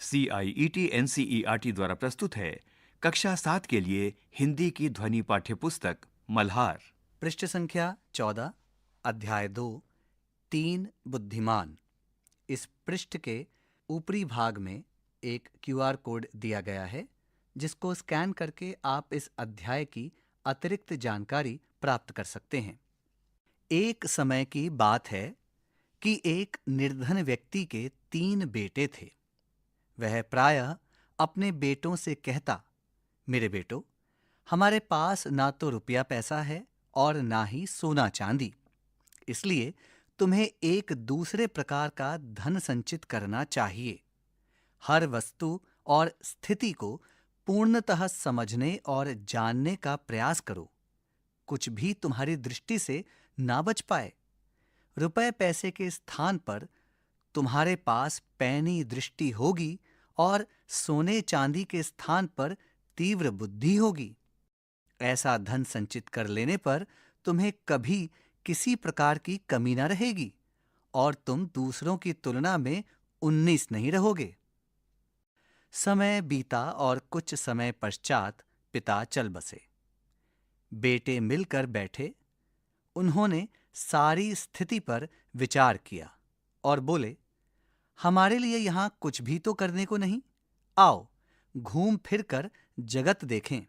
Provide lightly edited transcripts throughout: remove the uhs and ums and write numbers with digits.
CIET NCERT द्वारा प्रस्तुत है कक्षा 7 के लिए हिंदी की ध्वनि पाठ्य पुस्तक मल्हार। पृष्ठ संख्या 14, अध्याय 2, 3 बुद्धिमान। इस पृष्ठ के ऊपरी भाग में एक QR कोड दिया गया है, जिसको स्कैन करके आप इस अध्याय की अतिरिक्त जानकारी प्राप्त कर सकते हैं। एक समय की बात है कि एक निर्धन व्यक्ति के 3 बेटे थे। वह प्रायः अपने बेटों से कहता, मेरे बेटो, हमारे पास ना तो रुपया पैसा है और ना ही सोना चांदी, इसलिए तुम्हें एक दूसरे प्रकार का धन संचित करना चाहिए। हर वस्तु और स्थिति को पूर्णतः समझने और जानने का प्रयास करो। कुछ भी तुम्हारी दृष्टि से ना बच पाए। रुपए पैसे के स्थान पर तुम्हारे पास पैनी दृष्टि होगी और सोने चांदी के स्थान पर तीव्र बुद्धि होगी। ऐसा धन संचित कर लेने पर तुम्हें कभी किसी प्रकार की कमी न रहेगी और तुम दूसरों की तुलना में 19 नहीं रहोगे। समय बीता और कुछ समय पश्चात पिता चल बसे। बेटे मिलकर बैठे। उन्होंने सारी स्थिति पर विचार किया और बोले, हमारे लिए यहां कुछ भी तो करने को नहीं। आओ घूम फिर कर जगत देखें।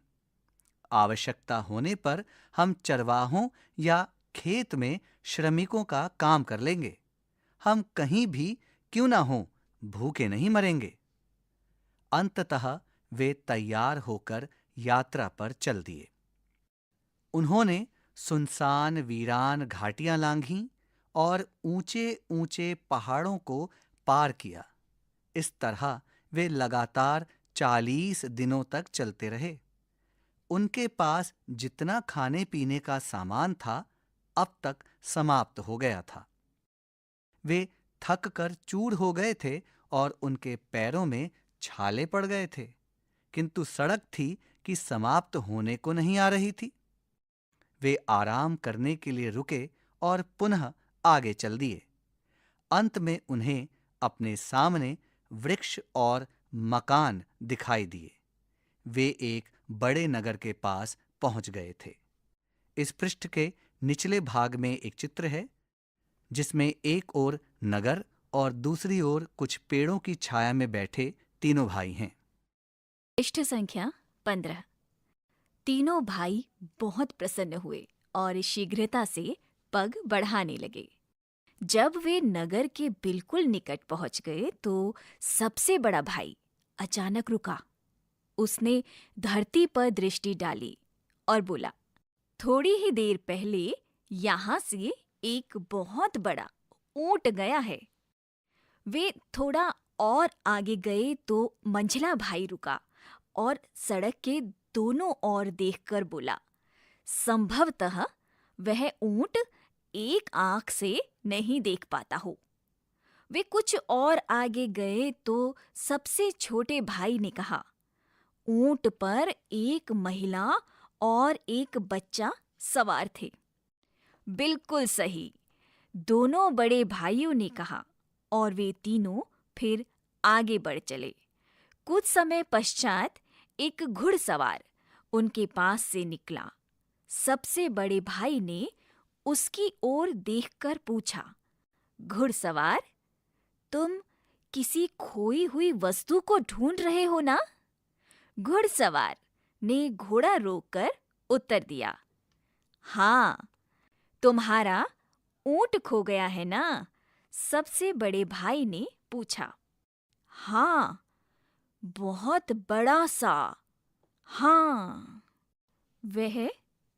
आवश्यकता होने पर हम चरवाहों या खेत में श्रमिकों का काम कर लेंगे। हम कहीं भी क्यों ना हों, भूखे नहीं मरेंगे। अंततः वे तैयार होकर यात्रा पर चल दिए। उन्होंने सुनसान वीरान घाटियां लांघीं और ऊंचे ऊंचे पहाड़ों को पार किया। इस तरह वे लगातार 40 दिनों तक चलते रहे। उनके पास जितना खाने पीने का सामान था, अब तक समाप्त हो गया था। वे थक कर चूर हो गए थे और उनके पैरों में छाले पड़ गए थे, किंतु सड़क थी कि समाप्त होने को नहीं आ रही थी। वे आराम करने के लिए रुके और पुनः आगे चल दिए। अंत में उन्हें अपने सामने वृक्ष और मकान दिखाई दिए। वे एक बड़े नगर के पास पहुंच गए थे। इस पृष्ठ के निचले भाग में एक चित्र है, जिसमें एक ओर नगर और दूसरी ओर कुछ पेड़ों की छाया में बैठे तीनों भाई हैं। पृष्ठ संख्या 15। तीनों भाई बहुत प्रसन्न हुए और शीघ्रता से पग बढ़ाने लगे। जब वे नगर के बिल्कुल निकट पहुंच गए तो सबसे बड़ा भाई अचानक रुका। उसने धरती पर दृष्टि डाली और बोला, थोड़ी ही देर पहले यहां से एक बहुत बड़ा ऊंट गया है। वे थोड़ा और आगे गए तो मंझला भाई रुका और सड़क के दोनों ओर देखकर बोला, संभवतः वह ऊंट एक आंख से नहीं देख पाता हो। वे कुछ और आगे गए तो सबसे छोटे भाई ने कहा, ऊंट पर एक महिला और एक बच्चा सवार थे। बिल्कुल सही, दोनों बड़े भाइयों ने कहा और वे तीनों फिर आगे बढ़ चले। कुछ समय पश्चात एक घुड़सवार उनके पास से निकला। सबसे बड़े भाई ने उसकी ओर देखकर पूछा, घुड़सवार, तुम किसी खोई हुई वस्तु को ढूंढ रहे हो ना? घुड़सवार ने घोड़ा रोककर उत्तर दिया, हाँ। तुम्हारा ऊंट खो गया है ना? सबसे बड़े भाई ने पूछा। हाँ, बहुत बड़ा सा। हाँ। वह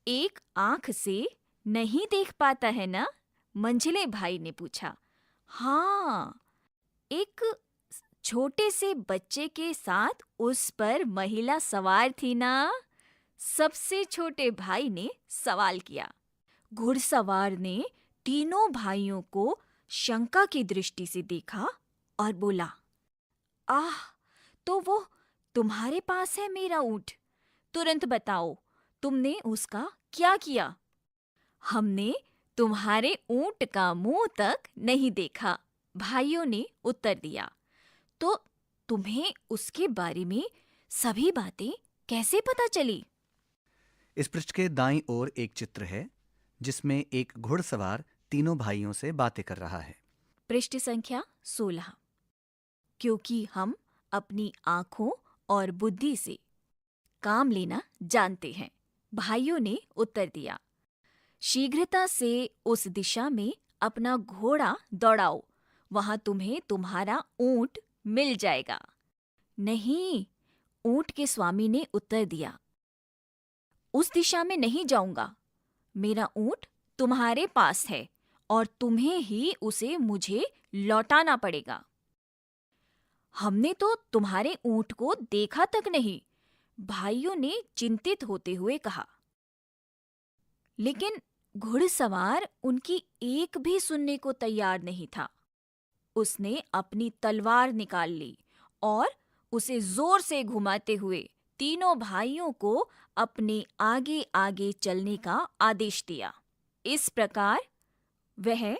एक आंख से नहीं देख पाता है ना? मंझले भाई ने पूछा। हाँ। एक छोटे से बच्चे के साथ उस पर महिला सवार थी ना? सबसे छोटे भाई ने सवाल किया। घुड़सवार ने तीनों भाइयों को शंका की दृष्टि से देखा और बोला, आह, तो वो तुम्हारे पास है मेरा ऊंट। तुरंत बताओ, तुमने उसका क्या किया? हमने तुम्हारे ऊंट का मुंह तक नहीं देखा, भाइयों ने उत्तर दिया। तो तुम्हें उसके बारे में सभी बातें कैसे पता चली? इस पृष्ठ के दाईं ओर एक चित्र है जिसमें एक घुड़सवार तीनों भाइयों से बातें कर रहा है। पृष्ठ संख्या 16। क्योंकि हम अपनी आंखों और बुद्धि से काम लेना जानते हैं, भाइयों ने उत्तर दिया। शीघ्रता से उस दिशा में अपना घोड़ा दौड़ाओ, वहां तुम्हें तुम्हारा ऊंट मिल जाएगा। नहीं, ऊंट के स्वामी ने उत्तर दिया, उस दिशा में नहीं जाऊंगा। मेरा ऊंट तुम्हारे पास है और तुम्हें ही उसे मुझे लौटाना पड़ेगा। हमने तो तुम्हारे ऊंट को देखा तक नहीं, भाइयों ने चिंतित होते हुए कहा। लेकिन घुड़सवार उनकी एक भी सुनने को तैयार नहीं था। उसने अपनी तलवार निकाल ली और उसे जोर से घुमाते हुए तीनों भाइयों को अपने आगे आगे चलने का आदेश दिया। इस प्रकार वह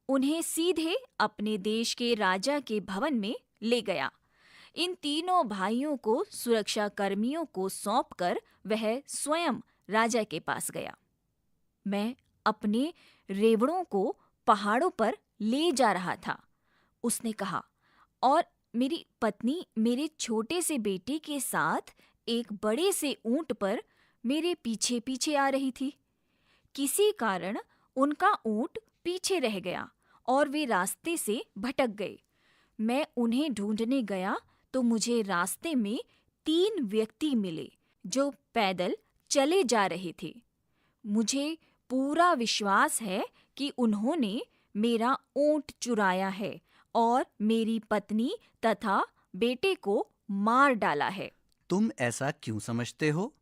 उन्हें सीधे अपने देश के राजा के भवन में ले गया। इन तीनों भाइयों को सुरक्षा कर्मियों को सौंपकर वह स्वयं राजा के पास गया। मैं अपने रेवड़ों को पहाड़ों पर ले जा रहा था, उसने कहा, और मेरी पत्नी मेरे छोटे से बेटे के साथ एक बड़े से ऊंट पर मेरे पीछे पीछे आ रही थी। किसी कारण उनका ऊंट पीछे रह गया और वे रास्ते से भटक गए। मैं उन्हें ढूंढने गया तो मुझे रास्ते में 3 व्यक्ति मिले जो पैदल चले जा रहे थे। मुझे पूरा विश्वास है कि उन्होंने मेरा ऊंट चुराया है और मेरी पत्नी तथा बेटे को मार डाला है। तुम ऐसा क्यों समझते हो?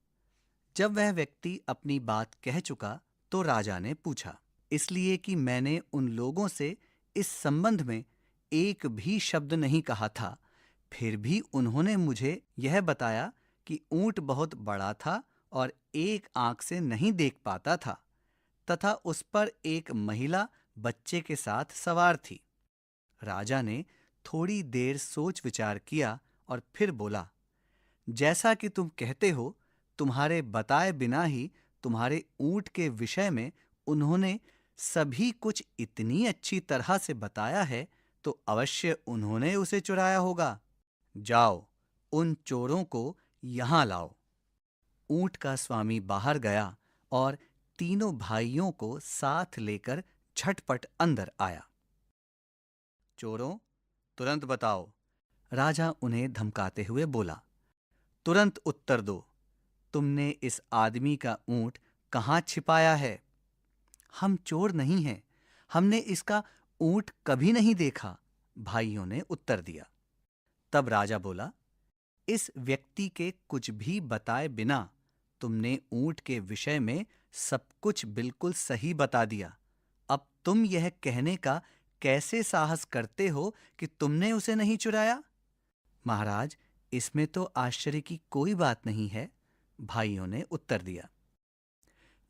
जब वह व्यक्ति अपनी बात कह चुका तो राजा ने पूछा। इसलिए कि मैंने उन लोगों से इस संबंध में एक भी शब्द नहीं कहा था, फिर भी उन्होंने मुझे यह बताया कि ऊंट बहुत बड़ा था और एक आंख से नहीं देख पाता था तथा उस पर एक महिला बच्चे के साथ सवार थी। राजा ने थोड़ी देर सोच विचार किया और फिर बोला, जैसा कि तुम कहते हो, तुम्हारे बताए बिना ही तुम्हारे ऊंट के विषय में उन्होंने सभी कुछ इतनी अच्छी तरह से बताया है तो अवश्य उन्होंने उसे चुराया होगा। जाओ, उन चोरों को यहां लाओ। ऊंट का स्वामी बाहर गया और तीनों भाइयों को साथ लेकर झटपट अंदर आया। चोरों, तुरंत बताओ, राजा उन्हें धमकाते हुए बोला। तुरंत उत्तर दो, तुमने इस आदमी का ऊंट कहाँ छिपाया है? हम चोर नहीं हैं, हमने इसका ऊंट कभी नहीं देखा, भाइयों ने उत्तर दिया। तब राजा बोला, इस व्यक्ति के कुछ भी बताए बिना तुमने ऊंट के विषय में सब कुछ बिल्कुल सही बता दिया। अब तुम यह कहने का कैसे साहस करते हो कि तुमने उसे नहीं चुराया? महाराज, इसमें तो आश्चर्य की कोई बात नहीं है, भाइयों ने उत्तर दिया।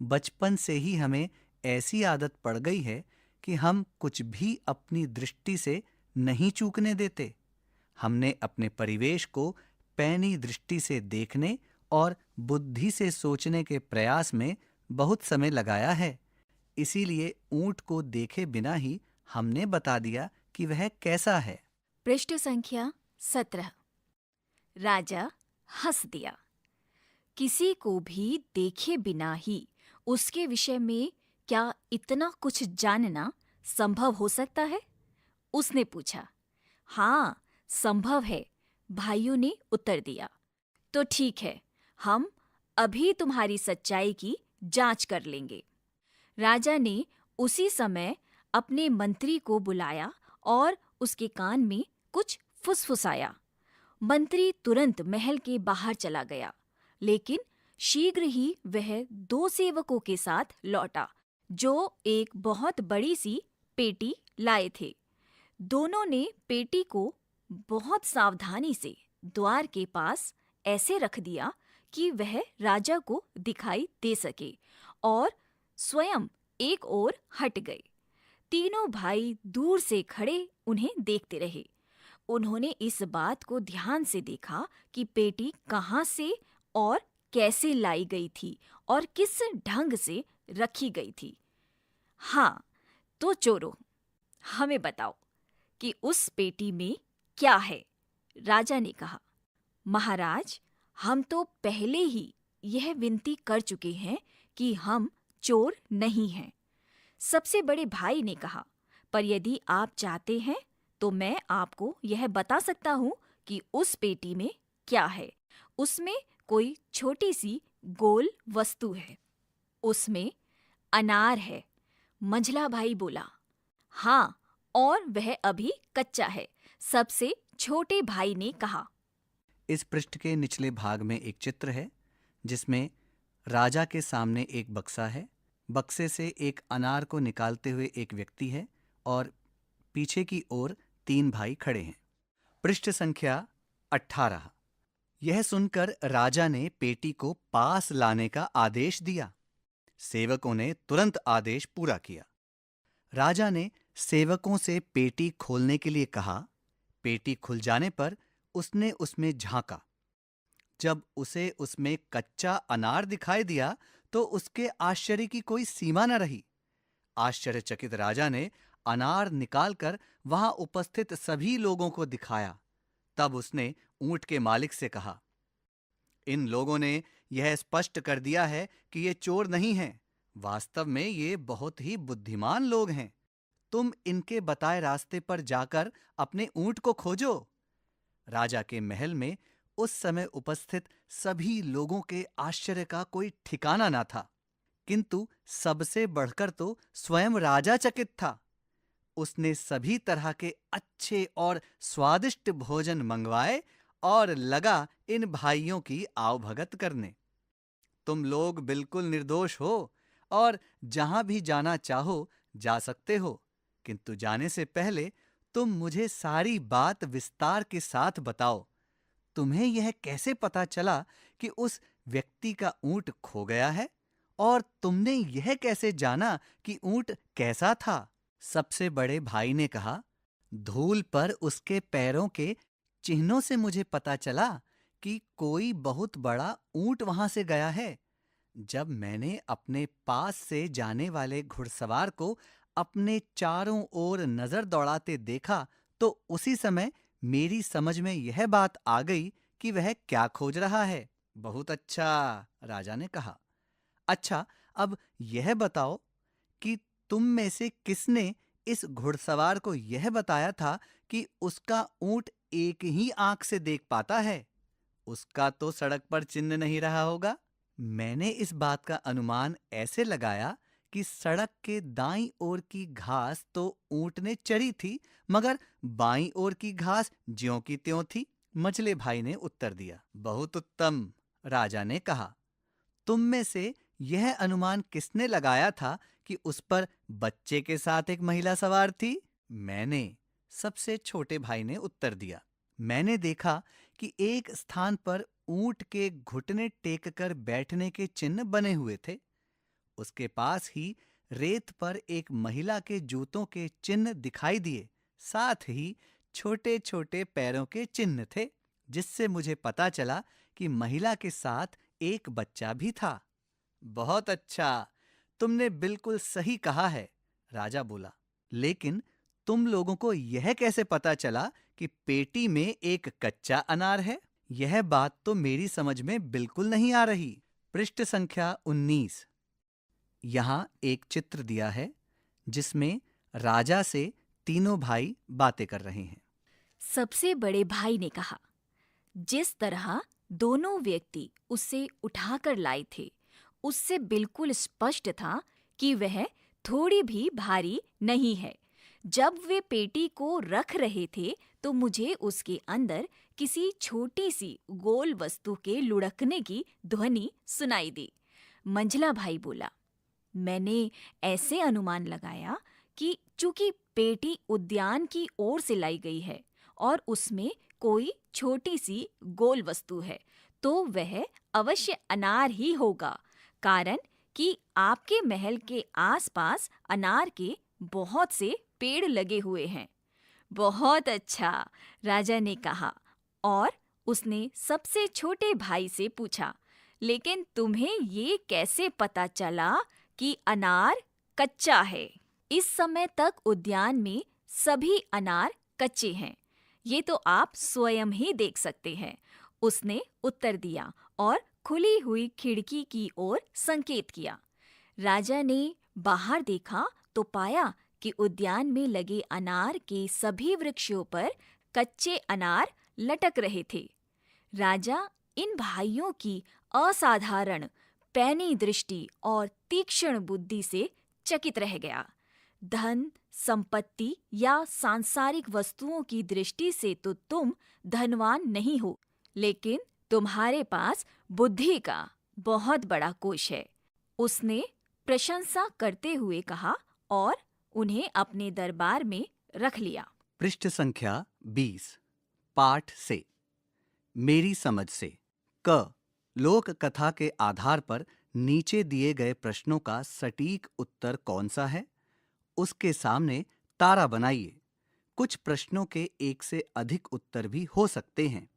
बचपन से ही हमें ऐसी आदत पड़ गई है कि हम कुछ भी अपनी दृष्टि से नहीं चूकने देते। हमने अपने परिवेश को पैनी दृष्टि से देखने और बुद्धि से सोचने के प्रयास में बहुत समय लगाया है। इसीलिए ऊंट को देखे बिना ही हमने बता दिया कि वह कैसा है। पृष्ठ संख्या 17। राजा हंस दिया। किसी को भी देखे बिना ही उसके विषय में क्या इतना कुछ जानना संभव हो सकता है? उसने पूछा। हाँ, संभव है, भाइयों ने उत्तर दिया। तो ठीक है, हम अभी तुम्हारी सच्चाई की जांच कर लेंगे। राजा ने उसी समय अपने मंत्री को बुलाया और उसके कान में कुछ फुसफुसाया। मंत्री तुरंत महल के बाहर चला गया, लेकिन शीघ्र ही वह 2 सेवकों के साथ लौटा जो एक बहुत बड़ी सी पेटी लाए थे। दोनों ने पेटी को बहुत सावधानी से द्वार के पास ऐसे रख दिया कि वह राजा को दिखाई दे सके और स्वयं एक ओर हट गए। तीनों भाई दूर से खड़े उन्हें देखते रहे। उन्होंने इस बात को ध्यान से देखा कि पेटी कहाँ से और कैसे लाई गई थी और किस ढंग से रखी गई थी। हाँ, तो चोरों, हमें बताओ कि उस पेटी में क्या है? राजा ने कहा। महाराज, हम तो पहले ही यह विनती कर चुके हैं कि हम चोर नहीं हैं। सबसे बड़े भाई ने कहा, पर यदि आप चाहते हैं तो मैं आपको यह बता सकता हूँ कि उस पेटी में क्या है। उसमें कोई छोटी सी गोल वस्तु है। उसमें अनार है। मंझला भाई बोला। हाँ, और वह अभी कच्चा है, सबसे छोटे भाई ने कहा। इस पृष्ठ के निचले भाग में एक चित्र है जिसमें राजा के सामने एक बक्सा है। बक्से से एक अनार को निकालते हुए एक व्यक्ति है और पीछे की ओर 3 भाई खड़े हैं। पृष्ठ संख्या 18। यह सुनकर राजा ने पेटी को पास लाने का आदेश दिया। सेवकों ने तुरंत आदेश पूरा किया। राजा ने सेवकों से पेटी खोलने के लिए कहा। पेटी खुल जाने पर उसने उसमें झांका। जब उसे उसमें कच्चा अनार दिखाई दिया तो उसके आश्चर्य की कोई सीमा न रही। आश्चर्यचकित राजा ने अनार निकालकर वहां उपस्थित सभी लोगों को दिखाया। तब उसने ऊंट के मालिक से कहा, इन लोगों ने यह स्पष्ट कर दिया है कि ये चोर नहीं हैं। वास्तव में ये बहुत ही बुद्धिमान लोग हैं। तुम इनके बताए रास्ते पर जाकर अपने ऊंट को खोजो। राजा के महल में उस समय उपस्थित सभी लोगों के आश्चर्य का कोई ठिकाना न था, किंतु सबसे बढ़कर तो स्वयं राजा चकित था। उसने सभी तरह के अच्छे और स्वादिष्ट भोजन मंगवाए और लगा इन भाइयों की आवभगत करने। तुम लोग बिल्कुल निर्दोष हो और जहां भी जाना चाहो जा सकते हो, किंतु जाने से पहले तुम मुझे सारी बात विस्तार के साथ बताओ। तुम्हें यह कैसे पता चला कि उस व्यक्ति का ऊंट खो गया है, और तुमने यह कैसे जाना कि ऊंट कैसा था? सबसे बड़े भाई ने कहा, धूल पर उसके पैरों के चिन्हों से मुझे पता चला कि कोई बहुत बड़ा ऊंट वहां से गया है। जब मैंने अपने पास से जाने वाले घुड़सवार को अपने चारों ओर नजर दौड़ाते देखा तो उसी समय मेरी समझ में यह बात आ गई कि वह क्या खोज रहा है। बहुत अच्छा, राजा ने कहा। अच्छा, अब यह बताओ कि तुम में से किसने इस घुड़सवार को यह बताया था कि उसका ऊंट एक ही आंख से देख पाता है? उसका तो सड़क पर चिन्ह नहीं रहा होगा। मैंने इस बात का अनुमान ऐसे लगाया कि सड़क के दाईं ओर की घास तो ऊंट ने चरी थी, मगर बाईं ओर की घास ज्यों की त्यों थी। मझले भाई ने उत्तर दिया। बहुत उत्तम, राजा ने कहा। तुम में से यह अनुमान किसने लगाया था कि उस पर बच्चे के साथ एक महिला सवार थी? मैंने, सबसे छोटे भाई ने उत्तर दिया। मैंने देखा कि एक स्थान पर ऊंट के घुटने टेक कर बैठने के चिन्ह बने हुए थे। उसके पास ही रेत पर एक महिला के जूतों के चिन्ह दिखाई दिए, साथ ही छोटे छोटे पैरों के चिन्ह थे, जिससे मुझे पता चला कि महिला के साथ एक बच्चा भी था। बहुत अच्छा, तुमने बिल्कुल सही कहा है, राजा बोला। लेकिन तुम लोगों को यह कैसे पता चला कि पेटी में एक कच्चा अनार है? यह बात तो मेरी समझ में बिल्कुल नहीं आ रही। पृष्ठ संख्या 19। यहां एक चित्र दिया है जिसमें राजा से तीनों भाई बातें कर रहे हैं। सबसे बड़े भाई ने कहा, जिस तरह दोनों व्यक्ति उसे उठाकर लाए थे, उससे बिल्कुल स्पष्ट था कि वह थोड़ी भी भारी नहीं है। जब वे पेटी को रख रहे थे तो मुझे उसके अंदर किसी छोटी सी गोल वस्तु के लुढ़कने की ध्वनि सुनाई दी। मंझला भाई बोला, मैंने ऐसे अनुमान लगाया कि चूंकि पेटी उद्यान की ओर से लाई गई है और उसमें कोई छोटी सी गोल वस्तु है, तो वह अवश्य अनार ही होगा, कारण कि आपके महल के आसपास अनार के बहुत से पेड़ लगे हुए हैं। बहुत अच्छा, राजा ने कहा। और उसने सबसे छोटे भाई से पूछा, लेकिन तुम्हें ये कैसे पता चला कि अनार कच्चा है? इस समय तक उद्यान में सभी अनार कच्चे हैं। ये तो आप स्वयं ही देख सकते हैं, उसने उत्तर दिया और खुली हुई खिड़की की ओर संकेत किया। राजा ने बाहर देखा तो पाया कि उद्यान में लगे अनार के सभी वृक्षों पर कच्चे अनार लटक रहे थे। राजा इन भाइयों की असाधारण पैनी दृष्टि और तीक्ष्ण बुद्धि से चकित रह गया। धन, संपत्ति या सांसारिक वस्तुओं की दृष्टि से तो तुम धनवान नहीं हो, लेकिन तुम्हारे पास बुद्धि का बहुत बड़ा कोष है, उसने प्रशंसा करते हुए कहा और उन्हें अपने दरबार में रख लिया। पृष्ठ संख्या 20। पाठ से। मेरी समझ से। क। लोक कथा के आधार पर नीचे दिए गए प्रश्नों का सटीक उत्तर कौन सा है? उसके सामने तारा बनाइए। कुछ प्रश्नों के एक से अधिक उत्तर भी हो सकते हैं।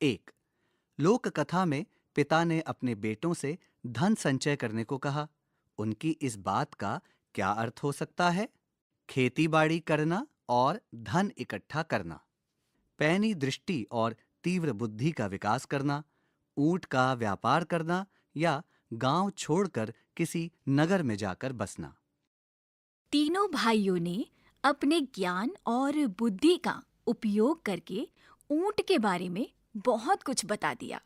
1। लोक कथा में पिता ने अपने बेटों से धन संचय करने को कहा। उनकी इस बात का क्या अर्थ हो सकता है? खेती-बाड़ी करना और धन इकट्ठा करना, पैनी दृष्टि और तीव्र बुद्धि का विकास करना, ऊंट का व्यापार करना या गांव छोड़कर किसी नगर में जाकर बसना। तीनों भाइयों ने अपने ज्ञान और बुद्धि का उपयोग करके ऊंट के बारे में बहुत कुछ बता दिया।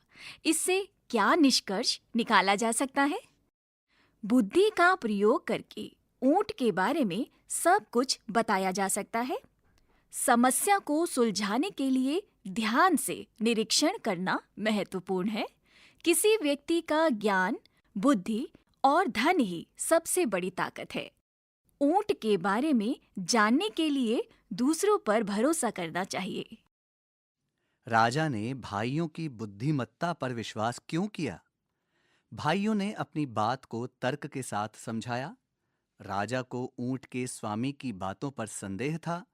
इससे क्या निष्कर्ष निकाला जा सकता है? बुद्धि का प्रयोग करके ऊंट के बारे में सब कुछ बताया जा सकता है। समस्या को सुलझाने के लिए ध्यान से निरीक्षण करना महत्वपूर्ण है। किसी व्यक्ति का ज्ञान, बुद्धि और धन ही सबसे बड़ी ताकत है। ऊंट के बारे में जानने के लिए दूसरों पर भरोसा करना चाहिए। राजा ने भाइयों की बुद्धिमत्ता पर विश्वास क्यों किया? भाइयों ने अपनी बात को तर्क के साथ समझाया। राजा को ऊंट के स्वामी की बातों पर संदेह था।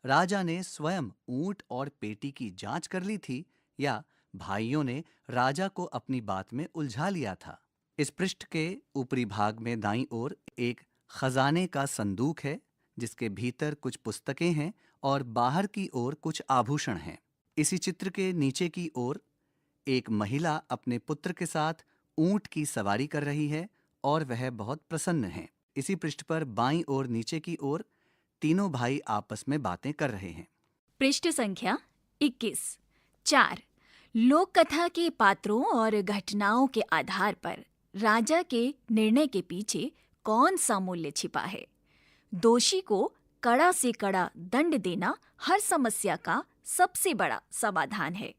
राजा ने स्वयं ऊंट और पेटी की जांच कर ली थी या भाइयों ने राजा को अपनी बात में उलझा लिया था? इस पृष्ठ के ऊपरी भाग में दाईं ओर एक खजाने का संदूक है, जिसके भीतर कुछ पुस्तकें हैं और बाहर की ओर कुछ आभूषण हैं। इसी चित्र के नीचे की ओर एक महिला अपने पुत्र के साथ ऊंट की सवारी कर रही है और वह बहुत प्रसन्न है। इसी पृष्ठ पर बाईं ओर नीचे की ओर तीनों भाई आपस में बातें कर रहे हैं। पृष्ठ संख्या 21। 4। लोक कथा के पात्रों और घटनाओं के आधार पर राजा के निर्णय के पीछे कौन सा मूल्य छिपा है? दोषी को कड़ा से कड़ा दंड देना हर समस्या का सबसे बड़ा समाधान है।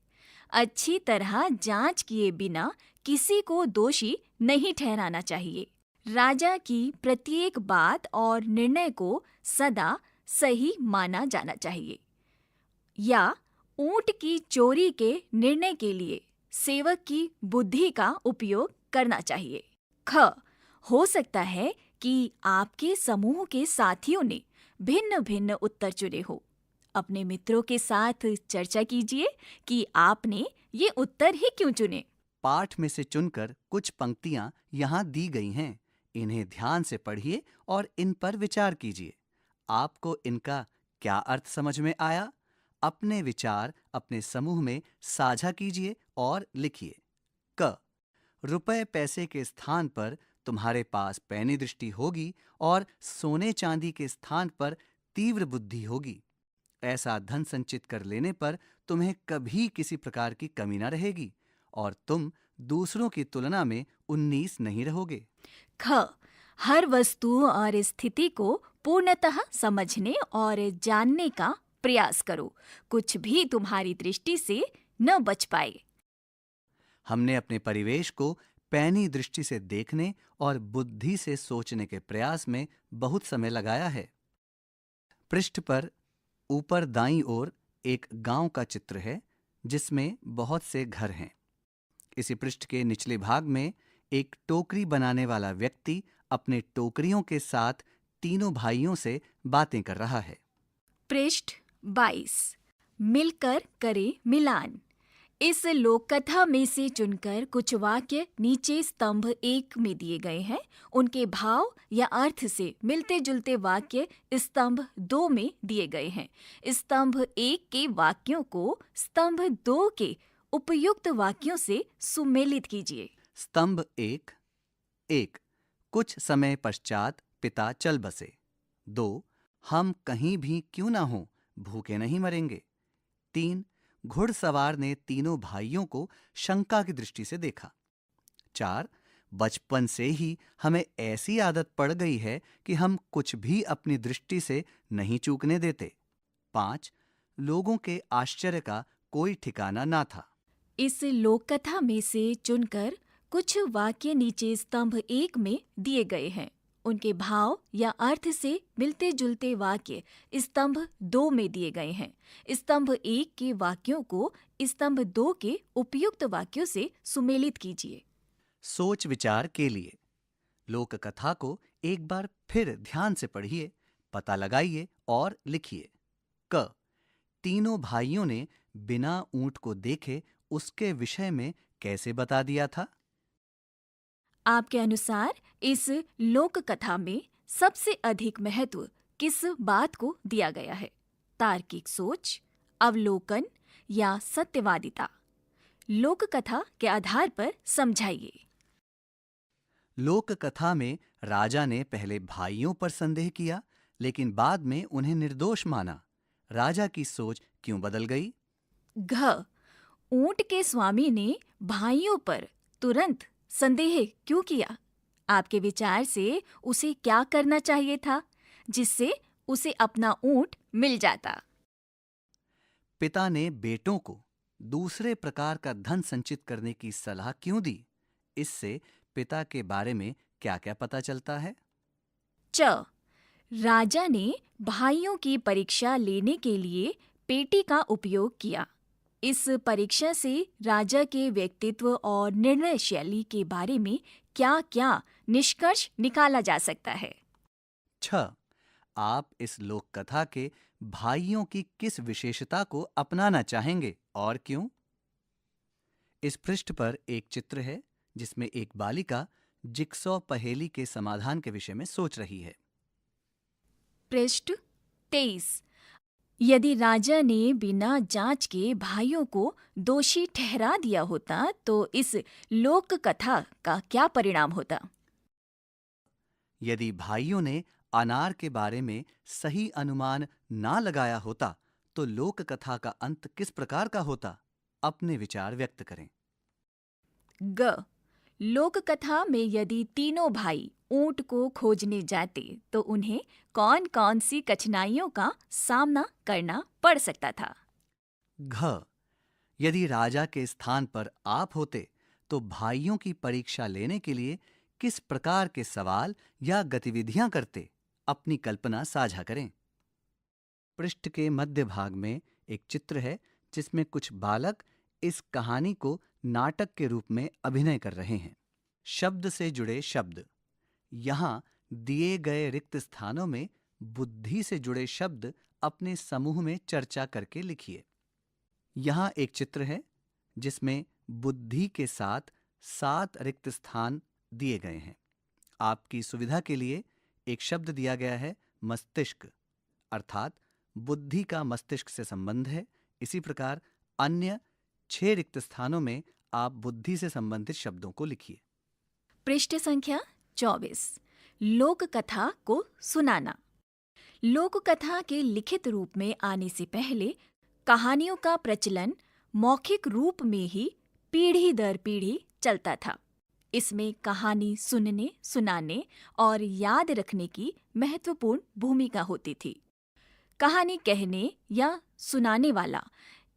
अच्छी तरह जांच किए बिना किसी को दोषी नहीं ठहराना चाहिए। राजा की प्रत्येक बात और निर्णय को सदा सही माना जाना चाहिए। या ऊंट की चोरी के निर्णय के लिए सेवक की बुद्धि का उपयोग करना चाहिए। ख। हो सकता है कि आपके समूह के साथियों ने भिन्न भिन्न उत्तर चुने हो। अपने मित्रों के साथ चर्चा कीजिए कि आपने ये उत्तर ही क्यों चुने। पाठ में से चुनकर कुछ पंक्तियां यहाँ दी गई हैं। इन्हें ध्यान से पढ़िए और इन पर विचार कीजिए। आपको इनका क्या अर्थ समझ में आया? अपने विचार अपने समूह में साझा कीजिए और लिखिए। क। रुपए पैसे के स्थान पर तुम्हारे पास पैनी दृष्टि होगी और सोने चांदी के स्थान पर तीव्र बुद्धि होगी। ऐसा धन संचित कर लेने पर तुम्हें कभी किसी प्रकार की कमी न रहेगी और तुम दूसरों की तुलना में 19 नहीं रहोगे। ख। हर वस्तु और स्थिति को पूर्णतः समझने और जानने का प्रयास करो। कुछ भी तुम्हारी दृष्टि से न बच पाए। हमने अपने परिवेश को पैनी दृष्टि से देखने और बुद्धि से सोचने के प्रयास में बहुत समय लगाया है। पृष्ठ पर ऊपर दाईं ओर एक गांव का चित्र है जिसमें बहुत से घर हैं। इसी पृष्ठ के निचले भाग में एक टोकरी बनाने वाला व्यक्ति अपने टोकरियों के साथ तीनों भाइयों से बातें कर रहा है। पृष्ठ 22 मिलकर करे मिलान। इस लोक कथा में से चुनकर कुछ वाक्य नीचे स्तंभ 1 में दिए गए हैं। उनके भाव या अर्थ से मिलते जुलते वाक्य स्तंभ 2 में दिए गए हैं। स्तंभ 1 के वाक्यों को स्तंभ 2 के उपयुक्त वाक्यों से सुमेलित कीजिए। स्तंभ 1 कुछ समय पश्चात पिता चल बसे। 2 हम कहीं भी क्यों ना हो भूखे नहीं मरेंगे। 3 घुड़सवार ने तीनों भाइयों को शंका की दृष्टि से देखा। 4 बचपन से ही हमें ऐसी आदत पड़ गई है कि हम कुछ भी अपनी दृष्टि से नहीं चूकने देते। 5 लोगों के आश्चर्य का कोई ठिकाना ना था। इस लोक कथा में से चुनकर कुछ वाक्य नीचे स्तंभ 1 में दिए गए हैं। उनके भाव या अर्थ से मिलते जुलते वाक्य स्तंभ 2 में दिए गए हैं। स्तंभ 1 के वाक्यों को स्तंभ 2 के उपयुक्त वाक्यों से सुमेलित कीजिए। सोच विचार के लिए लोक कथा को एक बार फिर ध्यान से पढ़िए, पता लगाइए और लिखिए। क तीनों भाइयों ने बिना ऊंट को देखे उसके विषय में कैसे बता दिया था? आपके अनुसार इस लोक कथा में सबसे अधिक महत्व किस बात को दिया गया है? तार्किक सोच, अवलोकन या सत्यवादिता? लोक कथा के आधार पर समझाइए। लोक कथा में राजा ने पहले भाइयों पर संदेह किया, लेकिन बाद में उन्हें निर्दोष माना। राजा की सोच क्यों बदल गई? घ ऊंट के स्वामी ने भाइयों पर तुरंत संदेह क्यों किया? आपके विचार से उसे क्या करना चाहिए था जिससे उसे अपना ऊंट मिल जाता? पिता ने बेटों को दूसरे प्रकार का धन संचित करने की सलाह क्यों दी? इससे पिता के बारे में क्या-क्या पता चलता है? च राजा ने भाइयों की परीक्षा लेने के लिए पेटी का उपयोग किया। इस परीक्षा से राजा के व्यक्तित्व और निर्णय शैली के बारे में क्या-क्या निष्कर्ष निकाला जा सकता है? 6 आप इस लोक कथा के भाइयों की किस विशेषता को अपनाना चाहेंगे और क्यों? इस पृष्ठ पर एक चित्र है जिसमें एक बालिका जिक्सॉ पहेली के समाधान के विषय में सोच रही है। पृष्ठ 23 यदि राजा ने बिना जांच के भाइयों को दोषी ठहरा दिया होता तो इस लोक कथा का क्या परिणाम होता? यदि भाइयों ने अनार के बारे में सही अनुमान ना लगाया होता तो लोक कथा का अंत किस प्रकार का होता? अपने विचार व्यक्त करें। ग लोक कथा में यदि तीनों भाई ऊंट को खोजने जाते तो उन्हें कौन-कौन सी कठिनाइयों का सामना करना पड़ सकता था? घ यदि राजा के स्थान पर आप होते तो भाइयों की परीक्षा लेने के लिए किस प्रकार के सवाल या गतिविधियां करते? अपनी कल्पना साझा करें। पृष्ठ के मध्य भाग में एक चित्र है जिसमें कुछ बालक इस कहानी को नाटक के रूप में अभिनय कर रहे हैं। शब्द से जुड़े शब्द। यहाँ दिए गए रिक्त स्थानों में बुद्धि से जुड़े शब्द अपने समूह में चर्चा करके लिखिए। यहाँ एक चित्र है जिसमें बुद्धि के साथ 7 रिक्त स्थान दिए गए हैं। आपकी सुविधा के लिए एक शब्द दिया गया है मस्तिष्क, अर्थात बुद्धि का मस्तिष्क से संबंध है। इसी प्रकार अन्य 6 रिक्त स्थानों में आप बुद्धि से संबंधित शब्दों को लिखिए। पृष्ठ संख्या 24 लोक कथा को सुनाना। लोक कथा के लिखित रूप में आने से पहले कहानियों का प्रचलन मौखिक रूप में ही पीढ़ी दर पीढ़ी चलता था। इसमें कहानी सुनने, सुनाने और याद रखने की महत्वपूर्ण भूमिका होती थी। कहानी कहने या सुनाने वाला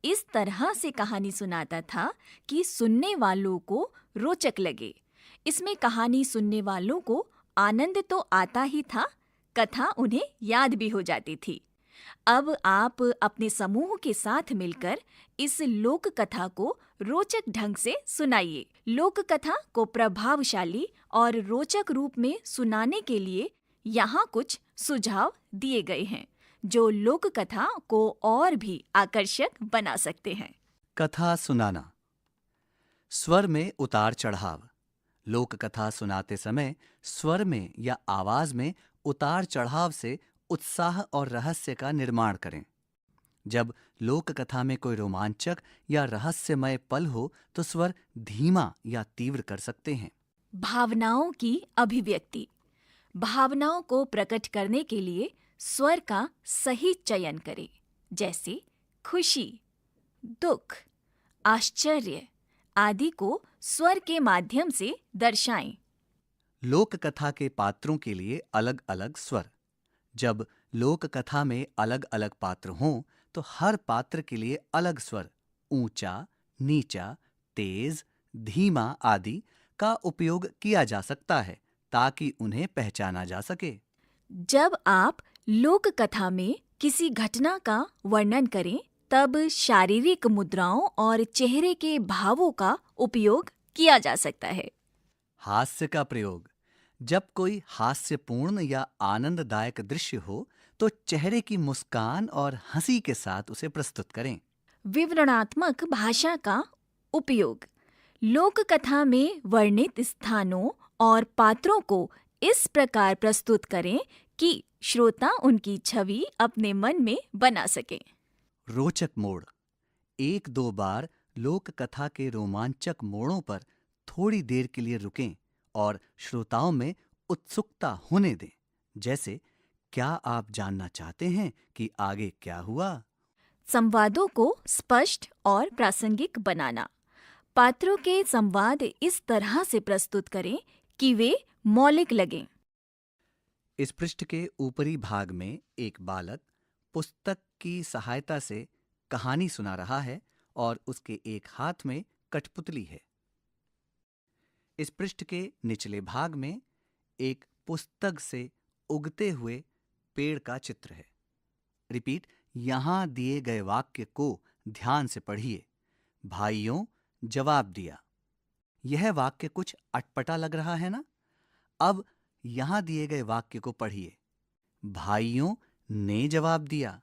इस तरह से कहानी सुनाता था कि सुनने वालों को रोचक लगे। इसमें कहानी सुनने वालों को आनंद तो आता ही था, कथा उन्हें याद भी हो जाती थी। अब आप अपने समूह के साथ मिलकर इस लोक कथा को रोचक ढंग से सुनाइए। लोक कथा को प्रभावशाली और रोचक रूप में सुनाने के लिए यहाँ कुछ सुझाव दिए गए हैं जो लोक कथा को और भी आकर्षक बना सकते हैं। कथा सुनाना। स्वर में उतार चढ़ाव। लोक कथा सुनाते समय स्वर में या आवाज में उतार चढ़ाव से उत्साह और रहस्य का निर्माण करें। जब लोक कथा में कोई रोमांचक या रहस्यमय पल हो तो स्वर धीमा या तीव्र कर सकते हैं। भावनाओं की अभिव्यक्ति। भावनाओं को प्रकट करने के लिए स्वर का सही चयन करें, जैसे खुशी, दुख, आश्चर्य आदि को स्वर के माध्यम से दर्शाएं। लोक कथा के पात्रों के लिए अलग अलग स्वर। जब लोक कथा में अलग अलग पात्र हों तो हर पात्र के लिए अलग स्वर, ऊंचा, नीचा, तेज, धीमा आदि का उपयोग किया जा सकता है ताकि उन्हें पहचाना जा सके। जब आप लोक कथा में किसी घटना का वर्णन करें तब शारीरिक मुद्राओं और चेहरे के भावों का उपयोग किया जा सकता है। हास्य का प्रयोग। जब कोई हास्यपूर्ण या आनंददायक दृश्य हो तो चेहरे की मुस्कान और हंसी के साथ उसे प्रस्तुत करें। विवरणात्मक भाषा का उपयोग। लोक कथा में वर्णित स्थानों और पात्रों को इस प्रकार प्रस्तुत करें कि श्रोता उनकी छवि अपने मन में बना सके। रोचक मोड़। एक दो बार लोक कथा के रोमांचक मोड़ों पर थोड़ी देर के लिए रुकें और श्रोताओं में उत्सुकता होने दें। जैसे, क्या आप जानना चाहते हैं कि आगे क्या हुआ? संवादों को स्पष्ट और प्रासंगिक बनाना। पात्रों के संवाद इस तरह से प्रस्तुत करें कि वे मौलिक लगें। इस पृष्ठ के ऊपरी भाग में एक बालक पुस्तक की सहायता से कहानी सुना रहा है और उसके एक हाथ में कठपुतली है। इस पृष्ठ के निचले भाग में एक पुस्तक से उगते हुए पेड़ का चित्र है। रिपीट, यहां दिए गए वाक्य को ध्यान से पढ़िए। भाइयों, जवाब दिया। यह वाक्य कुछ अटपटा लग रहा है ना? अब यहां दिए गए वाक्य को पढ़िए। भाइयों ने जवाब दिया।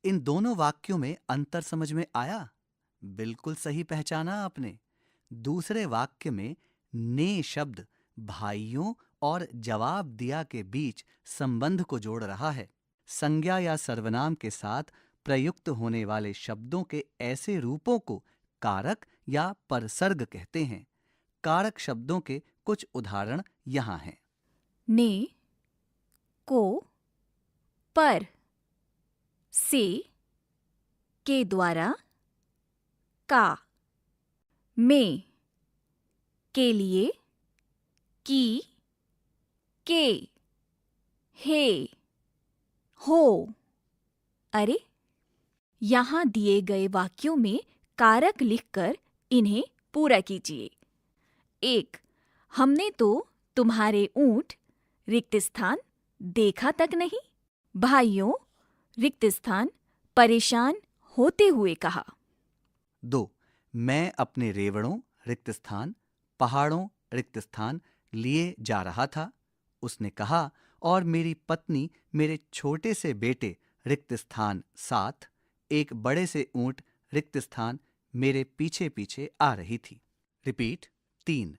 इन दोनों वाक्यों में अंतर समझ में आया? बिल्कुल सही पहचाना आपने। दूसरे वाक्य में ने शब्द भाइयों और जवाब दिया के बीच संबंध को जोड़ रहा है। संज्ञा या सर्वनाम के साथ प्रयुक्त होने वाले शब्दों के ऐसे रूपों को कारक या परसर्ग कहते हैं। कारक शब्दों के कुछ उदाहरण यहाँ हैं। ने, को, पर, से, के द्वारा, का, में, के लिए, की, के, हे, हो। अरे, यहाँ दिए गए वाक्यों में कारक लिखकर इन्हें पूरा कीजिए। 1. हमने तो तुम्हारे ऊंट रिक्त स्थान देखा तक नहीं। भाइयों रिक्त स्थान परेशान होते हुए कहा। 2. मैं अपने रेवड़ों रिक्त स्थान पहाड़ों रिक्त स्थान लिए जा रहा था। उसने कहा, और मेरी पत्नी मेरे छोटे से बेटे रिक्त स्थान साथ एक बड़े से ऊंट रिक्त स्थान मेरे पीछे पीछे आ रही थी। रिपीट। 3.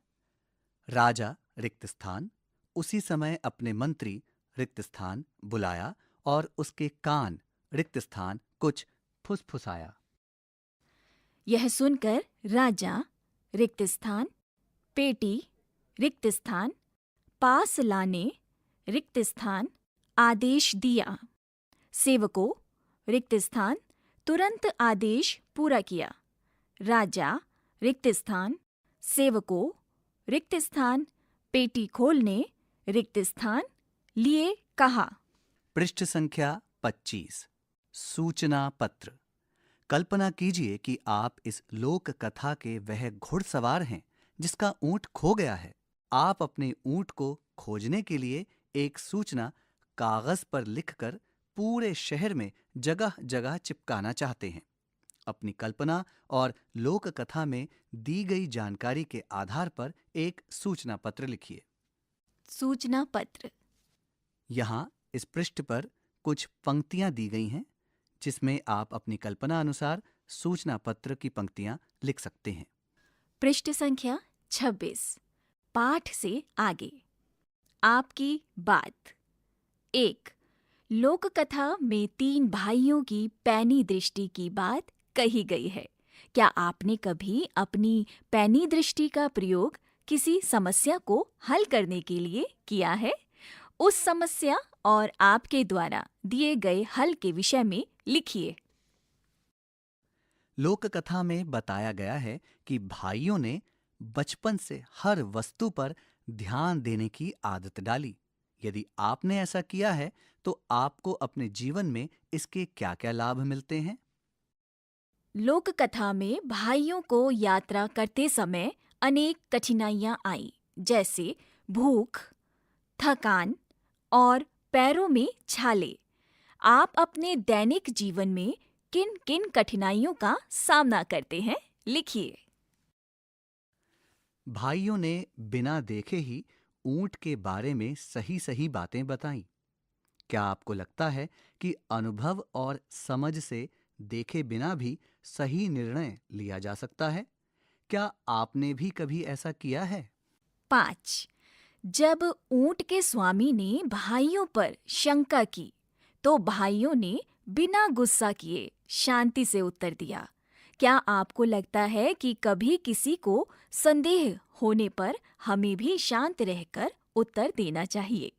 राजा रिक्त स्थान उसी समय अपने मंत्री रिक्त स्थान बुलाया और उसके कान रिक्त स्थान कुछ फुसफुसाया। यह सुनकर राजा रिक्त स्थान पेटी रिक्त स्थान पास लाने रिक्त स्थान आदेश दिया। सेवकों रिक्त स्थान तुरंत आदेश पूरा किया। राजा रिक्त स्थान सेवकों रिक्त स्थान पेटी खोलने रिक्त स्थान लिए कहा। पृष्ठ संख्या 25। सूचना पत्र। कल्पना कीजिए कि आप इस लोक कथा के वह घुड़सवार हैं जिसका ऊंट खो गया है। आप अपने ऊंट को खोजने के लिए एक सूचना कागज पर लिखकर पूरे शहर में जगह जगह चिपकाना चाहते हैं। अपनी कल्पना और लोक कथा में दी गई जानकारी के आधार पर एक सूचना पत्र लिखिए। सूचना पत्र। यहाँ इस पृष्ठ पर कुछ पंक्तियां दी गई हैं जिसमें आप अपनी कल्पना अनुसार सूचना पत्र की पंक्तियां लिख सकते हैं। पृष्ठ संख्या 26। पाठ से आगे। आपकी बात। 1। लोक कथा में 3 भाइयों की पैनी दृष्टि की बात कही गई है। क्या आपने कभी अपनी पैनी दृष्टि का प्रयोग किसी समस्या को हल करने के लिए किया है? उस समस्या और आपके द्वारा दिए गए हल के विषय में लिखिए। लोक कथा में बताया गया है कि भाइयों ने बचपन से हर वस्तु पर ध्यान देने की आदत डाली। यदि आपने ऐसा किया है तो आपको अपने जीवन में इसके क्या-क्या लाभ मिलते हैं? लोक कथा में भाइयों को यात्रा करते समय अनेक कठिनाइयां आई, जैसे भूख, थकान और पैरों में छाले। आप अपने दैनिक जीवन में किन किन कठिनाइयों का सामना करते हैं? लिखिए। भाइयों ने बिना देखे ही ऊंट के बारे में सही सही बातें बताईं। क्या आपको लगता है कि अनुभव और समझ से देखे बिना भी सही निर्णय लिया जा सकता है? क्या आपने भी कभी ऐसा किया है? 5। जब ऊंट के स्वामी ने भाइयों पर शंका की, तो भाइयों ने बिना गुस्सा किए शांति से उत्तर दिया। क्या आपको लगता है कि कभी किसी को संदेह होने पर हमें भी शांत रहकर उत्तर देना चाहिए?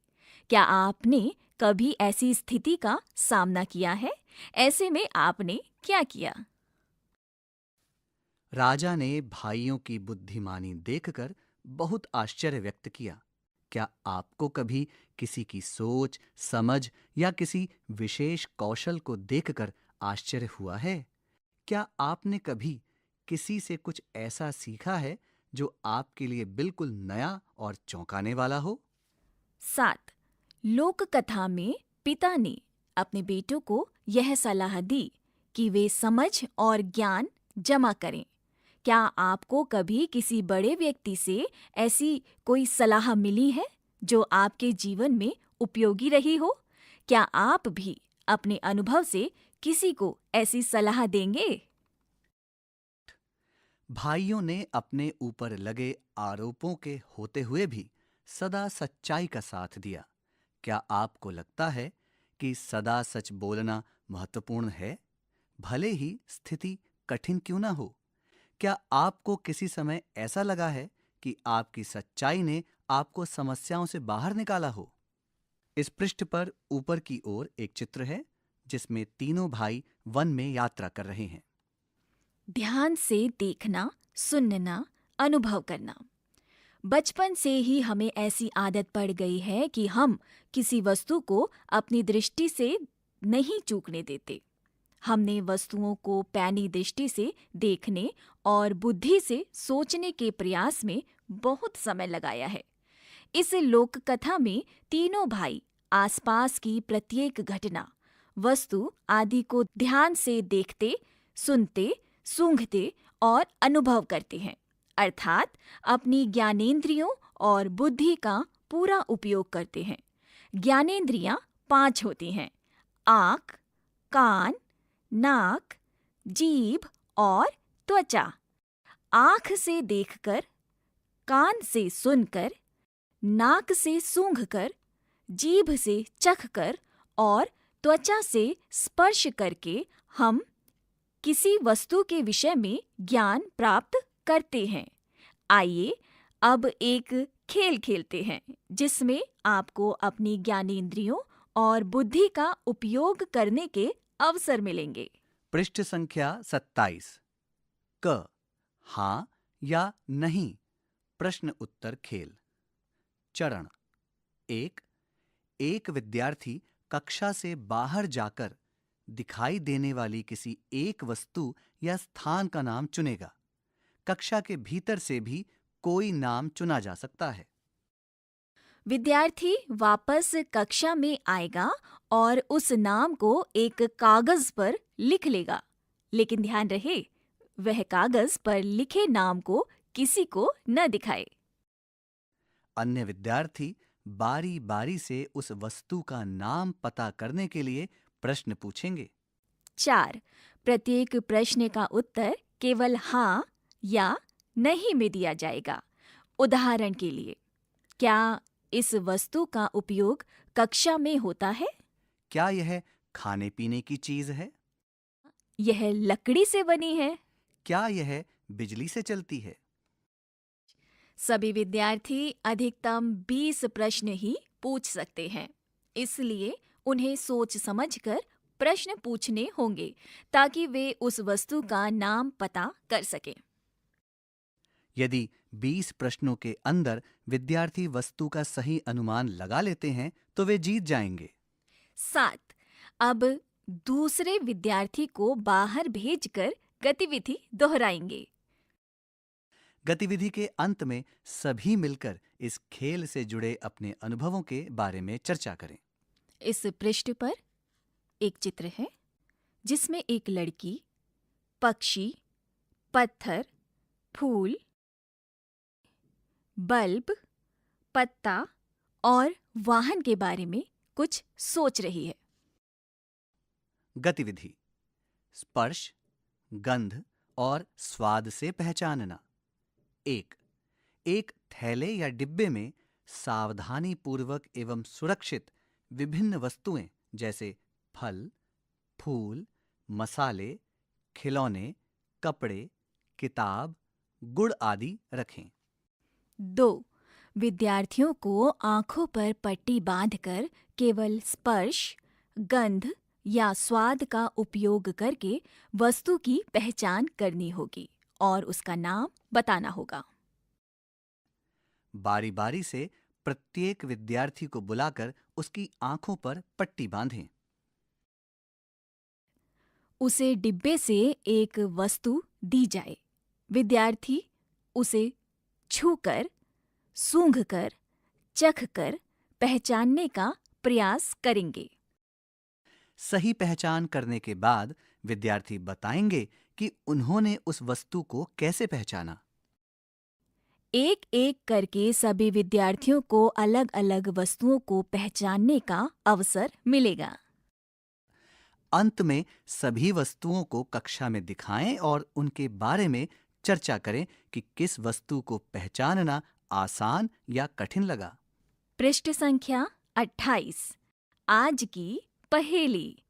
क्या आपने कभी ऐसी स्थिति का सामना किया है? ऐसे में आपने क्या किया? राजा ने भाइयों की बुद्धिमानी देखकर बहुत आश्चर्य व्यक्त किया। क्या आपको कभी किसी की सोच, समझ या किसी विशेष कौशल को देखकर आश्चर्य हुआ है? क्या आपने कभी किसी से कुछ ऐसा सीखा है जो आपके लिए बिल्कुल नया और चौंकाने वाला हो? 7। लोक कथा में पिता ने अपने बेटों को यह सलाह दी कि वे समझ और ज्ञान जमा करें। क्या आपको कभी किसी बड़े व्यक्ति से ऐसी कोई सलाह मिली है जो आपके जीवन में उपयोगी रही हो? क्या आप भी अपने अनुभव से किसी को ऐसी सलाह देंगे? भाइयों ने अपने ऊपर लगे आरोपों के होते हुए भी सदा सच्चाई का साथ दिया। क्या आपको लगता है कि सदा सच बोलना महत्वपूर्ण है, भले ही स्थिति कठिन क्यों ना हो? क्या आपको किसी समय ऐसा लगा है कि आपकी सच्चाई ने आपको समस्याओं से बाहर निकाला हो? इस पृष्ठ पर ऊपर की ओर एक चित्र है जिसमें तीनों भाई वन में यात्रा कर रहे हैं। ध्यान से देखना, सुनना, अनुभव करना। बचपन से ही हमें ऐसी आदत पड़ गई है कि हम किसी वस्तु को अपनी दृष्टि से नहीं चूकने देते। हमने वस्तुओं को पैनी दृष्टि से देखने और बुद्धि से सोचने के प्रयास में बहुत समय लगाया है। इस लोक कथा में तीनों भाई आसपास की प्रत्येक घटना, वस्तु आदि को ध्यान से देखते, सुनते, सूंघते और अनुभव करते हैं, अर्थात अपनी ज्ञानेंद्रियों और बुद्धि का पूरा उपयोग करते हैं। ज्ञानेंद्रियां 5 होती हैं: आँख, कान, नाक, जीभ और त्वचा। आँख से देखकर, कान से सुनकर, नाक से सूंघकर, जीभ से चखकर और त्वचा से स्पर्श करके हम किसी वस्तु के विषय में ज्ञान प्राप्त करते हैं। आइए अब एक खेल खेलते हैं जिसमें आपको अपनी ज्ञानेंद्रियों और बुद्धि का उपयोग करने के अवसर मिलेंगे। पृष्ठ संख्या 27। क, हाँ या नहीं प्रश्न उत्तर खेल। चरण 1। एक विद्यार्थी कक्षा से बाहर जाकर दिखाई देने वाली किसी एक वस्तु या स्थान का नाम चुनेगा। कक्षा के भीतर से भी कोई नाम चुना जा सकता है। विद्यार्थी वापस कक्षा में आएगा और उस नाम को एक कागज पर लिख लेगा, लेकिन ध्यान रहे वह कागज पर लिखे नाम को किसी को न दिखाए। अन्य विद्यार्थी बारी बारी से उस वस्तु का नाम पता करने के लिए प्रश्न पूछेंगे। 4. प्रत्येक प्रश्न का उत्तर केवल हाँ या नहीं में दिया जाएगा। उदाहरण के लिए, क्या इस वस्तु का उपयोग कक्षा में होता है? क्या यह खाने पीने की चीज है? यह लकड़ी से बनी है? क्या यह बिजली से चलती है? सभी विद्यार्थी अधिकतम 20 प्रश्न ही पूछ सकते हैं, इसलिए उन्हें सोच समझकर प्रश्न पूछने होंगे ताकि वे उस वस्तु का नाम पता कर सकें। यदि 20 प्रश्नों के अंदर विद्यार्थी वस्तु का सही अनुमान लगा लेते हैं तो वे जीत जाएंगे। 7. अब दूसरे विद्यार्थी को बाहर भेजकर गतिविधि दोहराएंगे। गतिविधि के अंत में सभी मिलकर इस खेल से जुड़े अपने अनुभवों के बारे में चर्चा करें। इस पृष्ठ पर एक चित्र है जिसमें एक लड़की पक्षी, पत्थर, फूल, बल्ब, पत्ता और वाहन के बारे में कुछ सोच रही है। गतिविधि: स्पर्श, गंध और स्वाद से पहचानना। 1. एक थैले या डिब्बे में सावधानी पूर्वक एवं सुरक्षित विभिन्न वस्तुएं जैसे फल, फूल, मसाले, खिलौने, कपड़े, किताब, गुड़ आदि रखें। 2. विद्यार्थियों को आंखों पर पट्टी बांधकर केवल स्पर्श, गंध या स्वाद का उपयोग करके वस्तु की पहचान करनी होगी और उसका नाम बताना होगा। बारी बारी से प्रत्येक विद्यार्थी को बुलाकर उसकी आंखों पर पट्टी बांधें। उसे डिब्बे से एक वस्तु दी जाए। विद्यार्थी उसे छूकर, सूंघकर, चखकर पहचानने का प्रयास करेंगे। सही पहचान करने के बाद विद्यार्थी बताएंगे कि उन्होंने उस वस्तु को कैसे पहचाना। एक एक करके सभी विद्यार्थियों को अलग अलग वस्तुओं को पहचानने का अवसर मिलेगा। अंत में सभी वस्तुओं को कक्षा में दिखाएं और उनके बारे में चर्चा करें कि किस वस्तु को पहचानना आसान या कठिन लगा। पृष्ठ संख्या 28। आज की पहेली।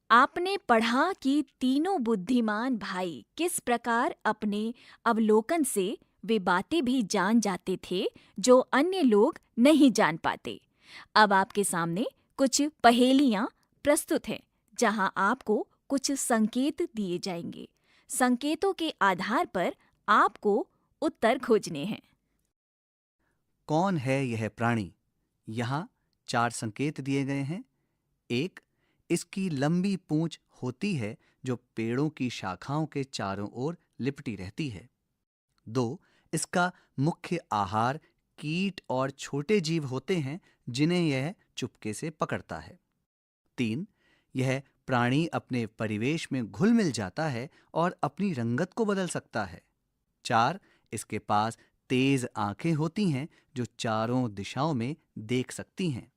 आपने पढ़ा कि तीनों बुद्धिमान भाई किस प्रकार अपने अवलोकन से वे बातें भी जान जाते थे जो अन्य लोग नहीं जान पाते। अब आपके सामने कुछ पहेलियां प्रस्तुत हैं जहां आपको कुछ संकेत दिए जाएंगे। संकेतों के आधार पर आपको उत्तर खोजने हैं। कौन है यह प्राणी? यहाँ 4 संकेत दिए गए हैं। 1. इसकी लंबी पूंछ होती है जो पेड़ों की शाखाओं के चारों ओर लिपटी रहती है। 2. इसका मुख्य आहार कीट और छोटे जीव होते हैं जिन्हें यह चुपके से पकड़ता है। 3. यह प्राणी अपने परिवेश में घुल मिल जाता है और अपनी रंगत को बदल सकता है। 4. इसके पास तेज आंखें होती हैं जो चारों दिशाओं में देख सकती हैं।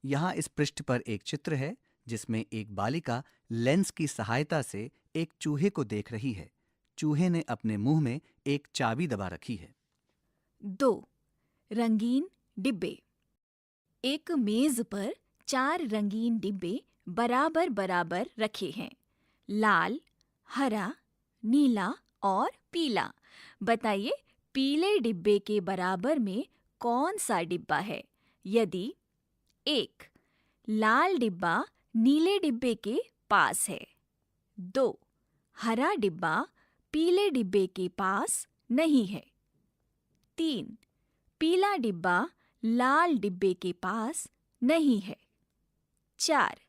यहाँ इस पृष्ठ पर एक चित्र है जिसमें एक बालिका लेंस की सहायता से एक चूहे को देख रही है। चूहे ने अपने मुंह में एक चाबी दबा रखी है। 2. रंगीन डिब्बे। एक मेज पर 4 रंगीन डिब्बे बराबर बराबर रखे हैं। लाल, हरा, नीला और पीला। बताइए पीले डिब्बे के बराबर में कौन सा डिब्बा है? यदि 1. लाल डिब्बा नीले डिब्बे के पास है। 2. हरा डिब्बा पीले डिब्बे के पास नहीं है। 3. पीला डिब्बा लाल डिब्बे के पास नहीं है। 4.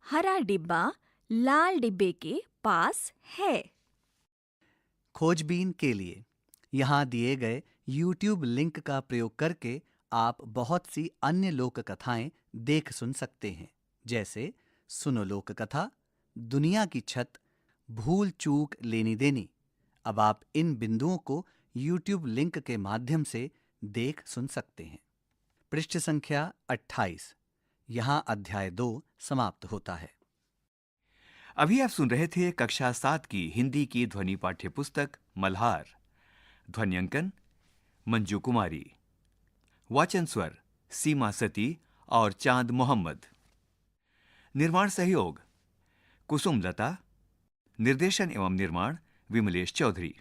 हरा डिब्बा लाल डिब्बे के पास है। खोजबीन के लिए यहाँ दिए गए YouTube लिंक का प्रयोग करके आप बहुत सी अन्य लोक कथाएं देख सुन सकते हैं, जैसे सुनो लोक कथा, दुनिया की छत, भूल चूक लेनी देनी। अब आप इन बिंदुओं को YouTube लिंक के माध्यम से देख सुन सकते हैं। पृष्ठ संख्या 28। यहाँ अध्याय 2 समाप्त होता है। अभी आप सुन रहे थे कक्षा 7 की हिंदी की ध्वनि पाठ्य पुस्तक मल्हार। ध्वन्यांकन मंजू कुमारी। वाचन स्वर सीमा सती और चांद मोहम्मद। निर्माण सहयोग कुसुम लता। निर्देशन एवं निर्माण विमलेश चौधरी।